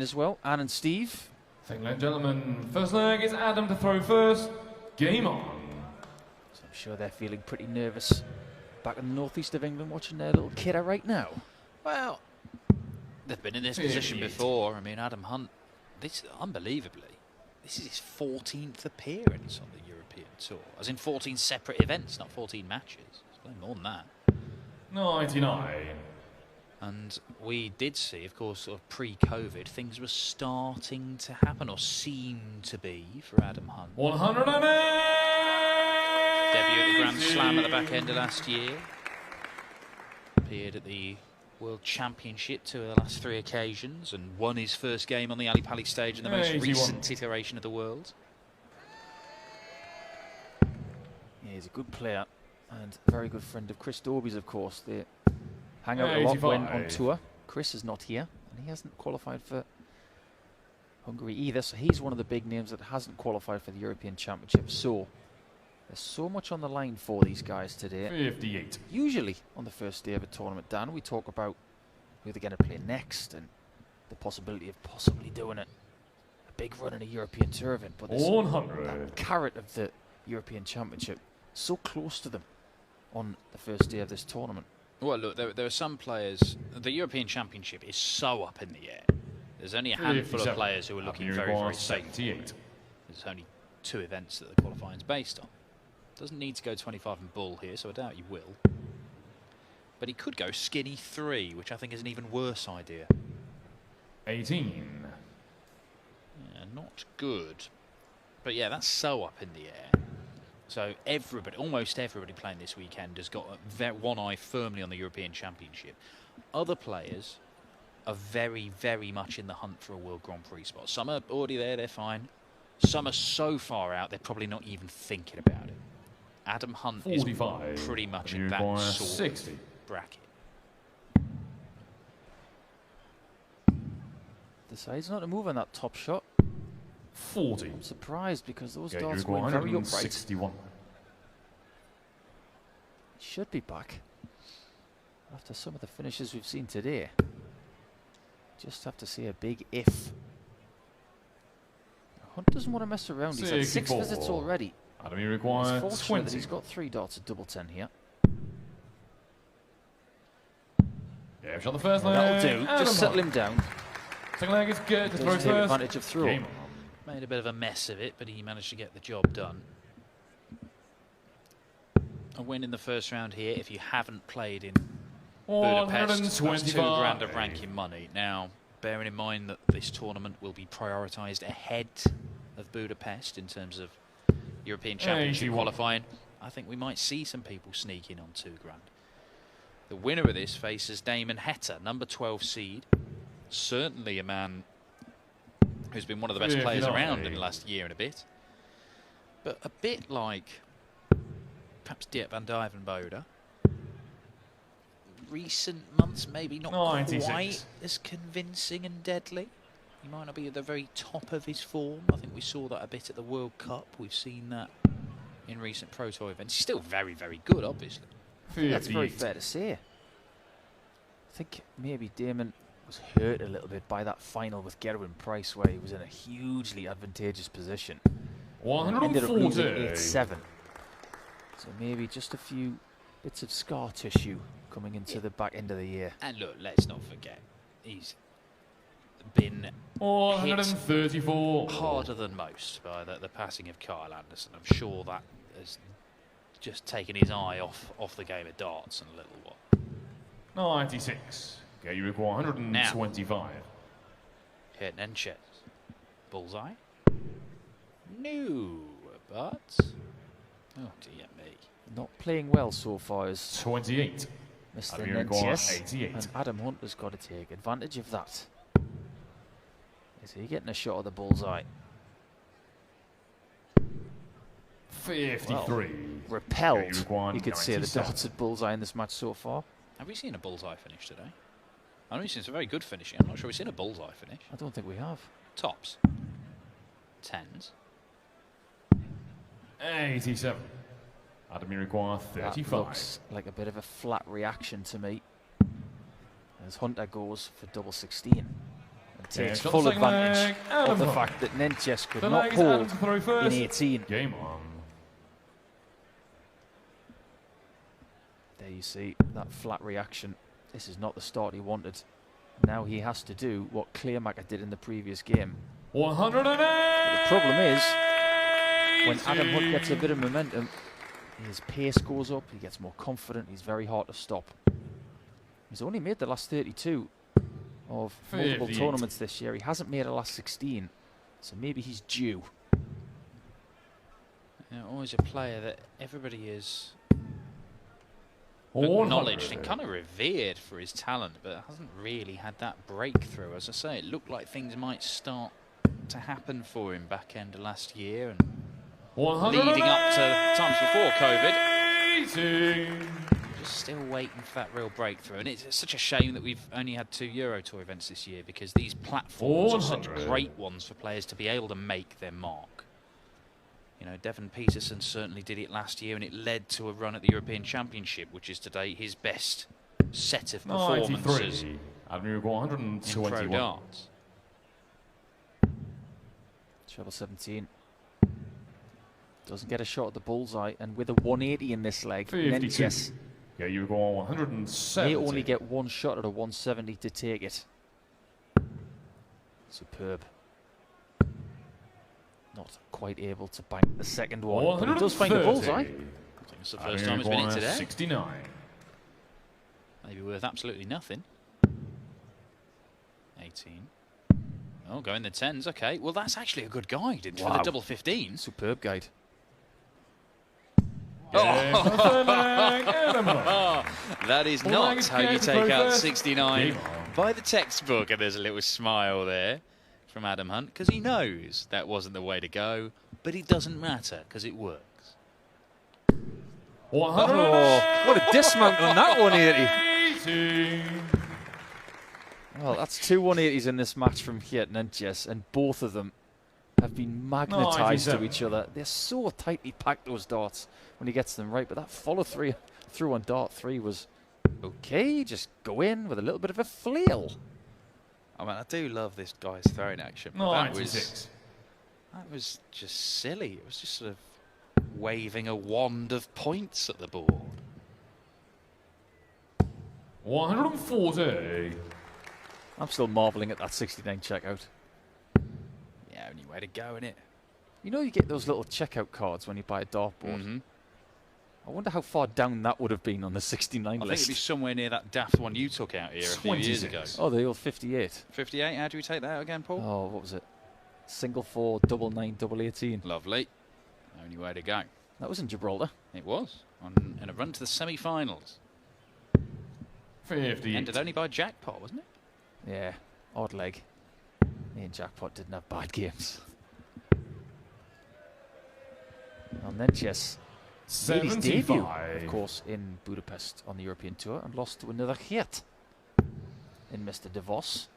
as well, Anne and Steve. Thank you, gentlemen. First leg is Adam to throw first. Game on. So I'm sure they're feeling pretty nervous back in the northeast of England watching their little kidder right now. Well, they've been in this position before. I mean, Adam Hunt, unbelievably, this is his 14th appearance on the European Tour. As in 14 separate events, not 14 matches. It's playing more than that. 99. And we did see, of course, sort of pre-COVID, things were starting to happen, or seem to be, for Adam Hunt. 108! Debut at the Grand Slam at the back end of last year. Appeared at the World Championship two of the last 3 occasions, and won his first game on the Ali Pali stage in the most recent iteration of the World. Yeah, he's a good player, and a very good friend of Chris Dobie's, of course. They hang out a lot when on tour. Chris is not here, and he hasn't qualified for Hungary either, so he's one of the big names that hasn't qualified for the European Championship. So there's so much on the line for these guys today. 58. Usually on the first day of a tournament, Dan, we talk about who they're going to play next and the possibility of possibly doing it a big run in a European Tour event. But there's that carrot of the European Championship so close to them on the first day of this tournament. Well, look, there are some players. The European Championship is so up in the air. There's only a handful of players who are looking very, very safe. There's only 2 events that the qualifying is based on. Doesn't need to go 25 and bull here, so I doubt he will. But he could go skinny 3, which I think is an even worse idea. 18. Yeah, not good. But yeah, that's so up in the air. So everybody, almost everybody playing this weekend has got one eye firmly on the European Championship. Other players are very, very much in the hunt for a World Grand Prix spot. Some are already there, they're fine. Some are so far out, they're probably not even thinking about it. Adam Hunt 45. Is pretty much in that sort of bracket. Decides not to move on that top shot. 40. I'm surprised because those darts went very upright. 61. Should be back after some of the finishes we've seen today. Just have to see a big if. Hunt doesn't want to mess around. He's had 6 visits already. Adam, you require 20. That he's got 3 darts at double 10 here. Yeah, shot the first leg. That'll do. Just settle him down. Second leg is Geert to throw first. Advantage of throw. Made a bit of a mess of it, but he managed to get the job done. A win in the first round here. If you haven't played in Budapest, that's $2,000 of ranking money. Now, bearing in mind that this tournament will be prioritised ahead of Budapest in terms of European Championship qualifying, I think we might see some people sneak in on $2,000. The winner of this faces Damon Heta, number 12 seed. Certainly a man who's been one of the best players around in the last year and a bit. But a bit like perhaps Geert van Dijvenbode. Recent months maybe not quite as convincing and deadly. He might not be at the very top of his form. I think we saw that a bit at the World Cup. We've seen that in recent Pro Tour events. He's still very, very good, obviously. That's very fair to say. I think maybe Damon was hurt a little bit by that final with Gerwin Price, where he was in a hugely advantageous position. 140. Ended up losing 8-7. So maybe just a few bits of scar tissue coming into the back end of the year. And look, let's not forget, he's been 134 harder than most by the passing of Kyle Anderson. I'm sure that has just taken his eye off the game of darts in a little while. 96. Okay, you require 125. Hit Nentjes. Bullseye. No, but oh dear me. Not playing well so far as 28. Mr. Nentjes. And Adam Hunt has got to take advantage of that. Is he getting a shot at the bullseye? 53. Well, repelled, you could say, the darts at bullseye in this match so far. Have we seen a bullseye finish today? I know we've seen some very good finishing. I'm not sure we've seen a bullseye finish. I don't think we have. Tops. 10s. 87. Adam, you require 35. That looks like a bit of a flat reaction to me. As Hunter goes for double 16. takes full advantage of the fact that Nentjes could not hold in 18. Game on. There you see that flat reaction. This is not the start he wanted. Now he has to do what Kleermaker did in the previous game. 108. But the problem is, when Adam Hunt gets a bit of momentum, his pace goes up, he gets more confident, he's very hard to stop. He's only made the last 32 of multiple tournaments this year. He hasn't made the last 16, so maybe he's due. You know, always a player that everybody is acknowledged and kind of revered for his talent, but hasn't really had that breakthrough. As I say, it looked like things might start to happen for him back end of last year and leading up to times before COVID. Just still waiting for that real breakthrough, and it's such a shame that we've only had 2 Euro Tour events this year, because these platforms are such great ones for players to be able to make their mark. You know, Devon Peterson certainly did it last year, and it led to a run at the European Championship, which is today his best set of performances in pro darts. Treble 17. Doesn't get a shot at the bullseye, and with a 180 in this leg, Nentjes you go on 170. may only get one shot at a 170 to take it. Superb. Not quite able to bank the second one, but he does find the bullseye. I think it's the first time he's been in today. 69. Maybe worth absolutely nothing. 18. Oh, going the 10s. Okay, well that's actually a good guide for the double 15. Superb guide. That is not how you take out 69 by the textbook, and there's a little smile there from Adam Hunt, because he knows that wasn't the way to go, but it doesn't matter because it works. Oh, what a dismount on that 180. Well, that's 2 180s in this match from Geert and Nentjes, and both of them have been magnetised to each other. They're so tightly packed, those darts, when he gets them right. But that follow-through on dart 3 was okay. Just go in with a little bit of a flail. I mean, I do love this guy's throwing action. That was just silly. It was just sort of waving a wand of points at the board. 140. I'm still marvelling at that 69 checkout. Yeah, only way to go, innit? You know, you get those little checkout cards when you buy a dartboard. I wonder how far down that would have been on the 69 list. I think it'd be somewhere near that daft one you took out here a few years ago. Oh, the old 58. 58, how do we take that out again, Paul? Oh, what was it? Single 4, double 9, double 18. Lovely. Only way to go. That was in Gibraltar. It was. In a run to the semi-finals. 50. Ended only by jackpot, wasn't it? Yeah, odd leg. Me and Jackpot didn't have bad games. And then Nentjes made his debut, of course, in Budapest on the European Tour, and lost to another Geert in Mr. De Vos.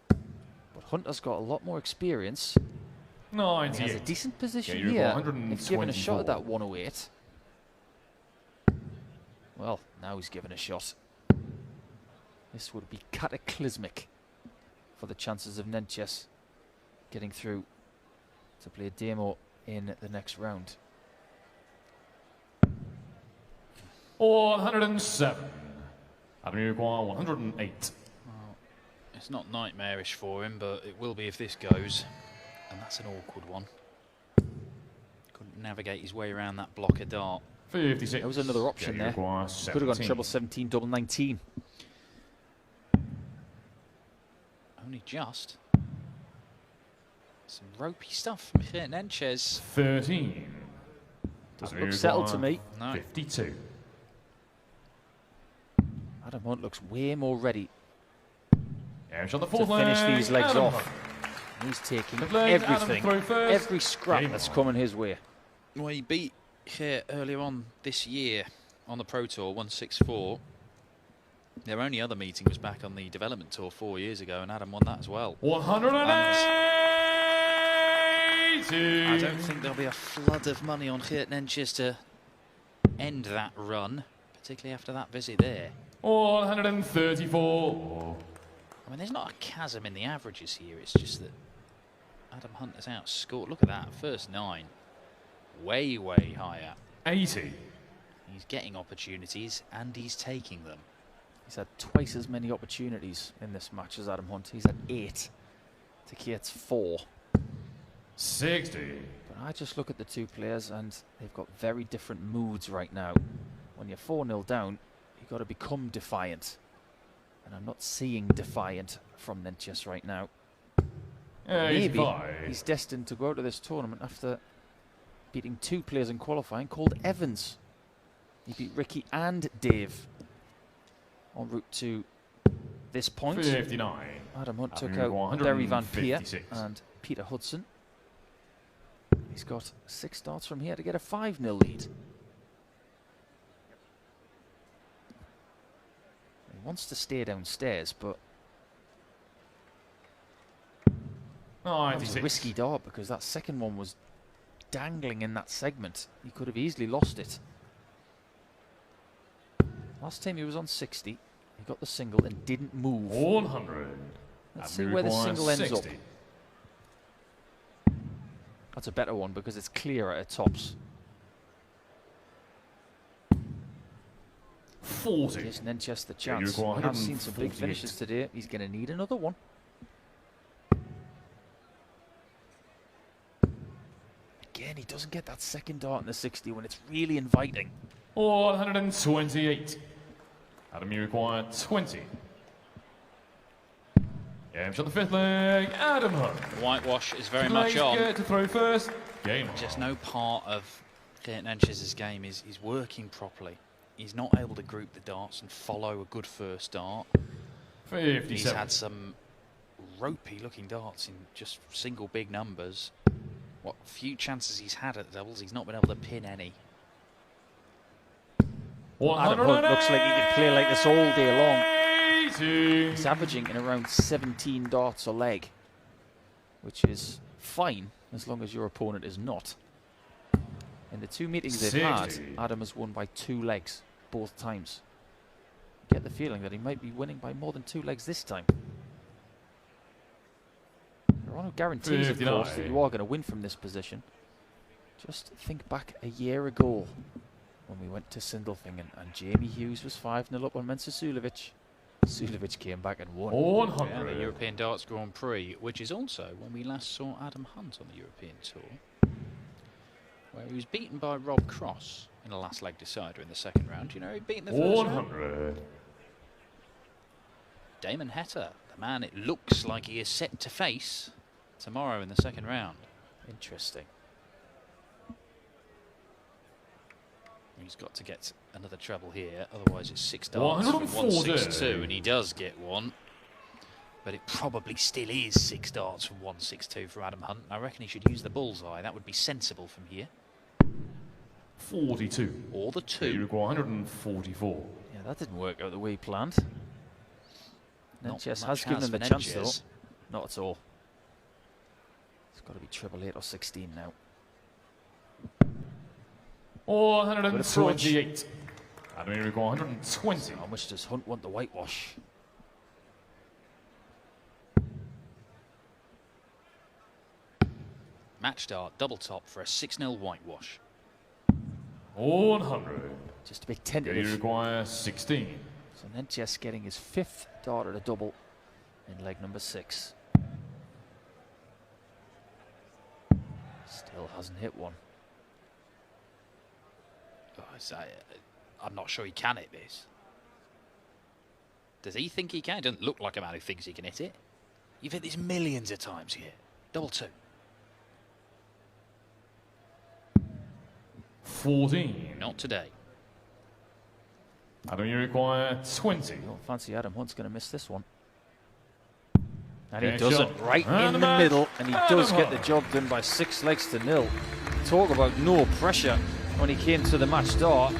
But Hunter's got a lot more experience. He has a decent position here. If given a shot at that 108. Well, now he's given a shot. This would be cataclysmic for the chances of Nentjes getting through to play a demo in the next round. 107. Avenue 108. Well, it's not nightmarish for him, but it will be if this goes. And that's an awkward one. Couldn't navigate his way around that block of dart. 56. There was another option there. Could have gone treble 17, double 19. Only just. Some ropey stuff from Nentjes. 13. Doesn't look settled to me. No. 52. Adam Hunt looks way more ready to finish these legs off. He's taking everything, every scrap that's coming his way. Well, he beat here earlier on this year on the Pro Tour, 164. Their only other meeting was back on the development tour 4 years ago, and Adam won that as well. 180. I don't think there'll be a flood of money on Geert Nentjes to end that run, particularly after that visit there. 134. I mean, there's not a chasm in the averages here. It's just that Adam Hunt has outscored. Look at that, first 9. Way, way higher. 80. He's getting opportunities and he's taking them. He's had twice as many opportunities in this match as Adam Hunt. He's had 8 to Geert's 4. 60. But I just look at the two players and they've got very different moods right now. When you're 4-0 down, you've got to become defiant. And I'm not seeing defiant from Nentjes right now. Maybe he's destined to go out of this tournament after beating 2 players in qualifying called Evans. He beat Ricky and Dave en route to this point. 59. Adam Hunt took out Barry Van Peer and Peter Hudson. He's got 6 starts from here to get a 5-0 lead. He wants to stay downstairs, but that was a risky dart because that second one was dangling in that segment. He could have easily lost it. Last time he was on 60. He got the single and didn't move. 100. Let's see where the single ends 60. Up. That's a better one because it's clearer at tops. 40. Gives Nentjes the chance. We have seen some big finishes today. He's going to need another one. Again, he doesn't get that second dart in the 60 when it's really inviting. 128. Adam, you require 20. Game shot the 5th leg. Adam Hunt. The whitewash is very much on. Geert to throw first. Game on. Just no part of Geert Nentjes' game is working properly. He's not able to group the darts and follow a good first dart. 57. He's had some ropey looking darts in just single big numbers. What few chances he's had at the doubles, he's not been able to pin any. Adam Hunt looks like he can play like this all day long. He's averaging in around 17 darts a leg, which is fine as long as your opponent is not. In the 2 meetings they've had, Adam has won by 2 legs, both times. You get the feeling that he might be winning by more than 2 legs this time. There are no guarantees, of course, that you are going to win from this position. Just think back a year ago when we went to Sindelfingen and Jamie Hughes was 5-0 up on Mensa Sulevic. Sulevic came back and won. 100. Yeah, the European Darts Grand Prix, which is also when we last saw Adam Hunt on the European Tour, where he was beaten by Rob Cross in a last leg decider in the second round. You know, he'd beaten the first 100. round. Damon Heta, the man it looks like he is set to face tomorrow in the second round. Interesting. He's got to get another treble here, otherwise it's 6 darts from 162, and he does get one. But it probably still is 6 darts from 162 for Adam Hunt. I reckon he should use the bullseye. That would be sensible from here. 42. Or the 2. You require 144. Yeah, that didn't work out the way he planned. Nentjes has given given him the chance, though. Not at all. It's got to be 888 or 16 now. 128. Adam, you require 120. How much does Hunt want the whitewash? Match dart, double top for a 6-0 whitewash. 100. Just a bit tentative. You require 16. So Nentjes getting his 5th dart at a double in leg number 6. Still hasn't hit one. Oh, I'm not sure he can hit this. Does he think he can? It doesn't look like a man who thinks he can hit it. You've hit this millions of times here. Double 2. 14. Not today. Adam, you require 20. I don't fancy Adam Hunt's going to miss this one. And he doesn't. Right in the middle. And he does get the job done by 6 legs to 0. Talk about no pressure when he came to the match start.